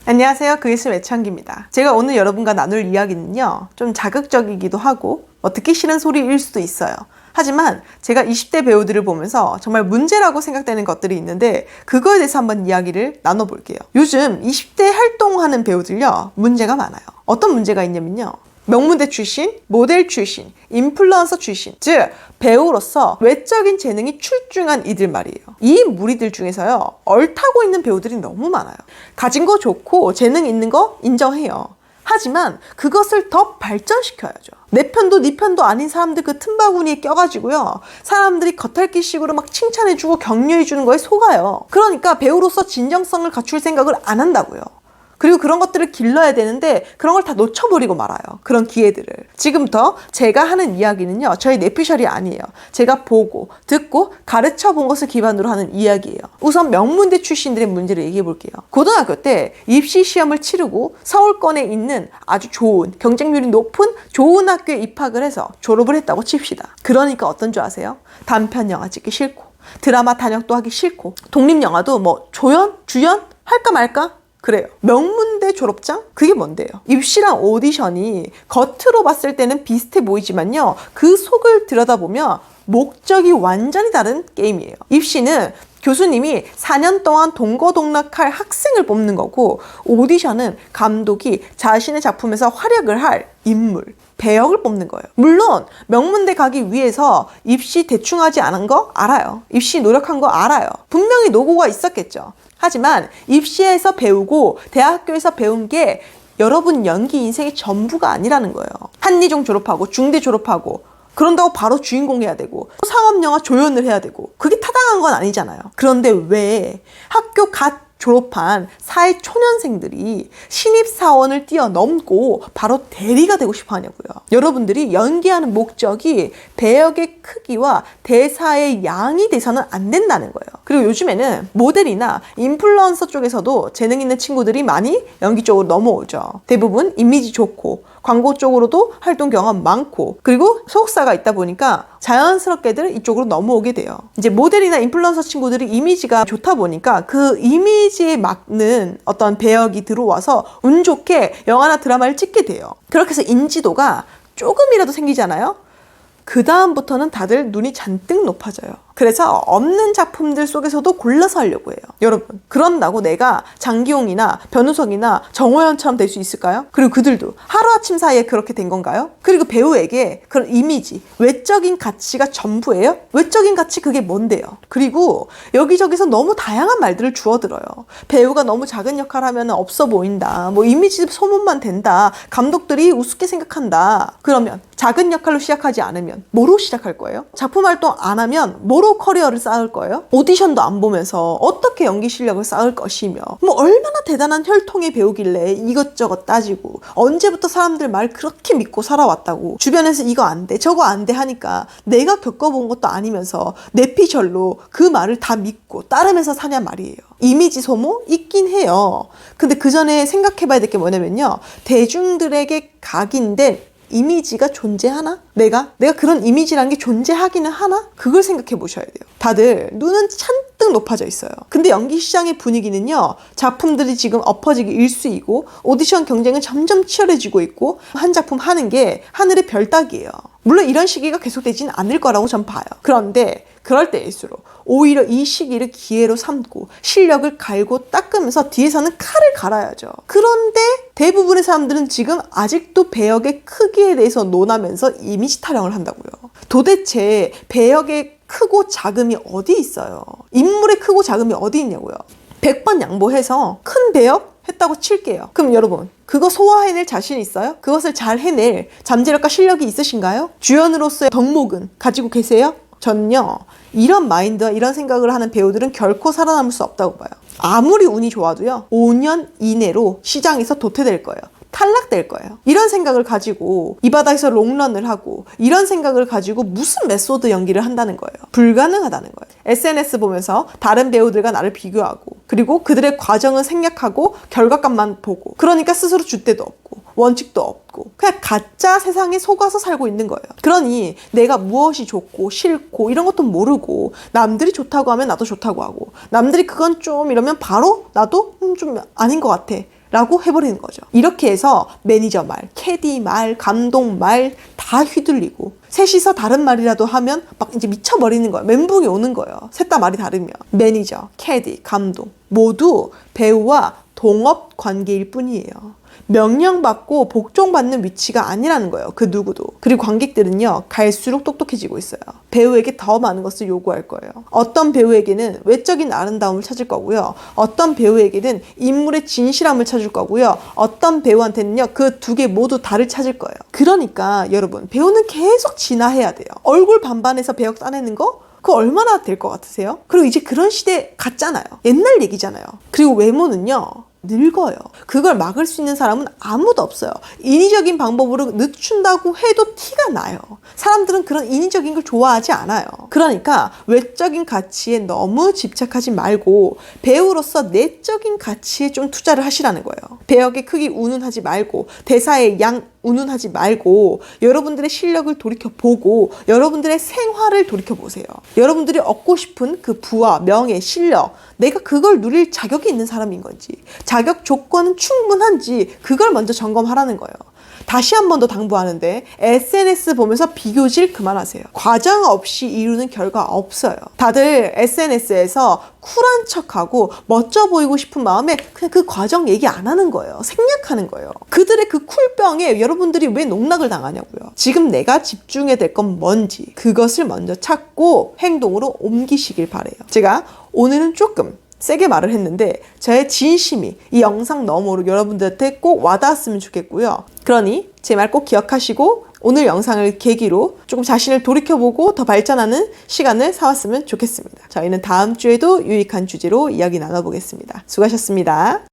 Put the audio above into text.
안녕하세요. 그이슬 애창기입니다. 제가 오늘 여러분과 나눌 이야기는요, 좀 자극적이기도 하고 듣기 싫은 소리일 수도 있어요. 하지만 제가 20대 배우들을 보면서 정말 문제라고 생각되는 것들이 있는데 그거에 대해서 한번 이야기를 나눠볼게요. 요즘 20대 활동하는 배우들요, 문제가 많아요. 어떤 문제가 있냐면요, 명문대 출신, 모델 출신, 인플루언서 출신, 즉 배우로서 외적인 재능이 출중한 이들 말이에요. 이 무리들 중에서요, 얼타고 있는 배우들이 너무 많아요. 가진 거 좋고 재능 있는 거 인정해요. 하지만 그것을 더 발전시켜야죠. 내 편도 네 편도 아닌 사람들 그 틈바구니에 껴가지고요, 사람들이 겉핥기식으로 막 칭찬해주고 격려해주는 거에 속아요. 그러니까 배우로서 진정성을 갖출 생각을 안 한다고요. 그리고 그런 것들을 길러야 되는데 그런 걸 다 놓쳐버리고 말아요. 그런 기회들을. 지금부터 제가 하는 이야기는요, 저희 내피셜이 아니에요. 제가 보고 듣고 가르쳐 본 것을 기반으로 하는 이야기예요. 우선 명문대 출신들의 문제를 얘기해 볼게요. 고등학교 때 입시 시험을 치르고 서울권에 있는 아주 좋은, 경쟁률이 높은 좋은 학교에 입학을 해서 졸업을 했다고 칩시다. 그러니까 어떤 줄 아세요? 단편 영화 찍기 싫고, 드라마 단역도 하기 싫고, 독립영화도 뭐 조연? 주연? 할까 말까? 그래요. 명문대 졸업장? 그게 뭔데요? 입시랑 오디션이 겉으로 봤을 때는 비슷해 보이지만요, 그 속을 들여다보면 목적이 완전히 다른 게임이에요. 입시는 교수님이 4년 동안 동거동락할 학생을 뽑는 거고, 오디션은 감독이 자신의 작품에서 활약을 할 인물, 배역을 뽑는 거예요. 물론 명문대 가기 위해서 입시 대충 하지 않은 거 알아요. 입시 노력한 거 알아요. 분명히 노고가 있었겠죠. 하지만 입시에서 배우고 대학교에서 배운 게 여러분 연기 인생의 전부가 아니라는 거예요. 한예종 졸업하고 중대 졸업하고 그런다고 바로 주인공 해야 되고 상업영화 조연을 해야 되고 그게 타당한 건 아니잖아요. 그런데 왜 학교 갓 졸업한 사회 초년생들이 신입사원을 뛰어넘고 바로 대리가 되고 싶어 하냐고요. 여러분들이 연기하는 목적이 배역의 크기와 대사의 양이 돼서는 안 된다는 거예요. 그리고 요즘에는 모델이나 인플루언서 쪽에서도 재능 있는 친구들이 많이 연기 쪽으로 넘어오죠. 대부분 이미지 좋고 광고 쪽으로도 활동 경험 많고, 그리고 소속사가 있다 보니까 자연스럽게들 이쪽으로 넘어오게 돼요. 이제 모델이나 인플루언서 친구들이 이미지가 좋다 보니까 그 이미지에 맞는 어떤 배역이 들어와서 운 좋게 영화나 드라마를 찍게 돼요. 그렇게 해서 인지도가 조금이라도 생기잖아요. 그 다음부터는 다들 눈이 잔뜩 높아져요. 그래서 없는 작품들 속에서도 골라서 하려고 해요. 여러분, 그런다고 내가 장기용이나 변우석이나 정호연처럼 될 수 있을까요? 그리고 그들도 하루아침 사이에 그렇게 된 건가요? 그리고 배우에게 그런 이미지, 외적인 가치가 전부예요? 외적인 가치 그게 뭔데요? 그리고 여기저기서 너무 다양한 말들을 주워들어요. 배우가 너무 작은 역할 하면 없어 보인다, 뭐 이미지 소문만 된다, 감독들이 우습게 생각한다. 그러면 작은 역할로 시작하지 않으면 뭐로 시작할 거예요? 작품 활동 안 하면 뭐로 커리어를 쌓을 거예요? 오디션도 안 보면서 어떻게 연기 실력을 쌓을 것이며, 뭐 얼마나 대단한 혈통의 배우길래 이것저것 따지고 언제부터 사람들 말 그렇게 믿고 살아왔다고, 주변에서 이거 안 돼 저거 안 돼 하니까 내가 겪어본 것도 아니면서 내피셜로 그 말을 다 믿고 따르면서 사냐 말이에요. 이미지 소모 있긴 해요. 근데 그 전에 생각해 봐야 될 게 뭐냐면요, 대중들에게 각인된 이미지가 존재하나? 내가 그런 이미지라는 게 존재하기는 하나? 그걸 생각해 보셔야 돼요. 다들 눈은 잔뜩 높아져 있어요. 근데 연기 시장의 분위기는요, 작품들이 지금 엎어지기 일쑤이고 오디션 경쟁은 점점 치열해지고 있고 한 작품 하는 게 하늘의 별 따기예요. 물론 이런 시기가 계속되지는 않을 거라고 전 봐요. 그런데 그럴 때일수록 오히려 이 시기를 기회로 삼고 실력을 갈고 닦으면서 뒤에서는 칼을 갈아야죠. 그런데 대부분의 사람들은 지금 아직도 배역의 크기에 대해서 논하면서 이미지 타령을 한다고요. 도대체 배역의 크고 작음이 어디 있어요? 인물의 크고 작음이 어디 있냐고요. 100번 양보해서 큰 배역 했다고 칠게요. 그럼 여러분, 그거 소화해낼 자신 있어요? 그것을 잘 해낼 잠재력과 실력이 있으신가요? 주연으로서의 덕목은 가지고 계세요? 저는요, 이런 마인드와 이런 생각을 하는 배우들은 결코 살아남을 수 없다고 봐요. 아무리 운이 좋아도요, 5년 이내로 시장에서 도태될 거예요. 탈락될 거예요. 이런 생각을 가지고 이 바닥에서 롱런을 하고, 이런 생각을 가지고 무슨 메소드 연기를 한다는 거예요. 불가능하다는 거예요. SNS 보면서 다른 배우들과 나를 비교하고, 그리고 그들의 과정을 생략하고 결과값만 보고, 그러니까 스스로 줏대도 없고 원칙도 없고 그냥 가짜 세상에 속아서 살고 있는 거예요. 그러니 내가 무엇이 좋고 싫고 이런 것도 모르고, 남들이 좋다고 하면 나도 좋다고 하고, 남들이 그건 좀 이러면 바로 나도 좀 아닌 것 같아 라고 해버리는 거죠. 이렇게 해서 매니저 말, 캐디 말, 감독 말 다 휘둘리고 셋이서 다른 말이라도 하면 막 이제 미쳐버리는 거예요. 멘붕이 오는 거예요. 셋 다 말이 다르면. 매니저, 캐디, 감독 모두 배우와 동업 관계일 뿐이에요. 명령받고 복종받는 위치가 아니라는 거예요. 그 누구도. 그리고 관객들은요, 갈수록 똑똑해지고 있어요. 배우에게 더 많은 것을 요구할 거예요. 어떤 배우에게는 외적인 아름다움을 찾을 거고요. 어떤 배우에게는 인물의 진실함을 찾을 거고요. 어떤 배우한테는요, 그 두 개 모두 다를 찾을 거예요. 그러니까 여러분, 배우는 계속 진화해야 돼요. 얼굴 반반에서 배역 따내는 거? 그거 얼마나 될 것 같으세요? 그리고 이제 그런 시대 같잖아요. 옛날 얘기잖아요. 그리고 외모는요, 늙어요. 그걸 막을 수 있는 사람은 아무도 없어요. 인위적인 방법으로 늦춘다고 해도 티가 나요. 사람들은 그런 인위적인 걸 좋아하지 않아요. 그러니까 외적인 가치에 너무 집착하지 말고 배우로서 내적인 가치에 좀 투자를 하시라는 거예요. 배역의 크기 운운하지 말고 대사의 양 운운하지 말고 여러분들의 실력을 돌이켜보고 여러분들의 생활을 돌이켜보세요. 여러분들이 얻고 싶은 그 부와 명예, 실력, 내가 그걸 누릴 자격이 있는 사람인 건지, 자격 조건은 충분한지 그걸 먼저 점검하라는 거예요. 다시 한 번 더 당부하는데 SNS 보면서 비교질 그만하세요. 과정 없이 이루는 결과 없어요. 다들 SNS에서 쿨한 척하고 멋져 보이고 싶은 마음에 그냥 그 과정 얘기 안 하는 거예요. 생략하는 거예요. 그들의 그 쿨병에 여러분들이 왜 농락을 당하냐고요. 지금 내가 집중해야 될 건 뭔지 그것을 먼저 찾고 행동으로 옮기시길 바래요. 제가 오늘은 조금 세게 말을 했는데 저의 진심이 이 영상 너머로 여러분들한테 꼭 와닿았으면 좋겠고요. 그러니 제 말 꼭 기억하시고 오늘 영상을 계기로 조금 자신을 돌이켜보고 더 발전하는 시간을 삼았으면 좋겠습니다. 저희는 다음 주에도 유익한 주제로 이야기 나눠보겠습니다. 수고하셨습니다.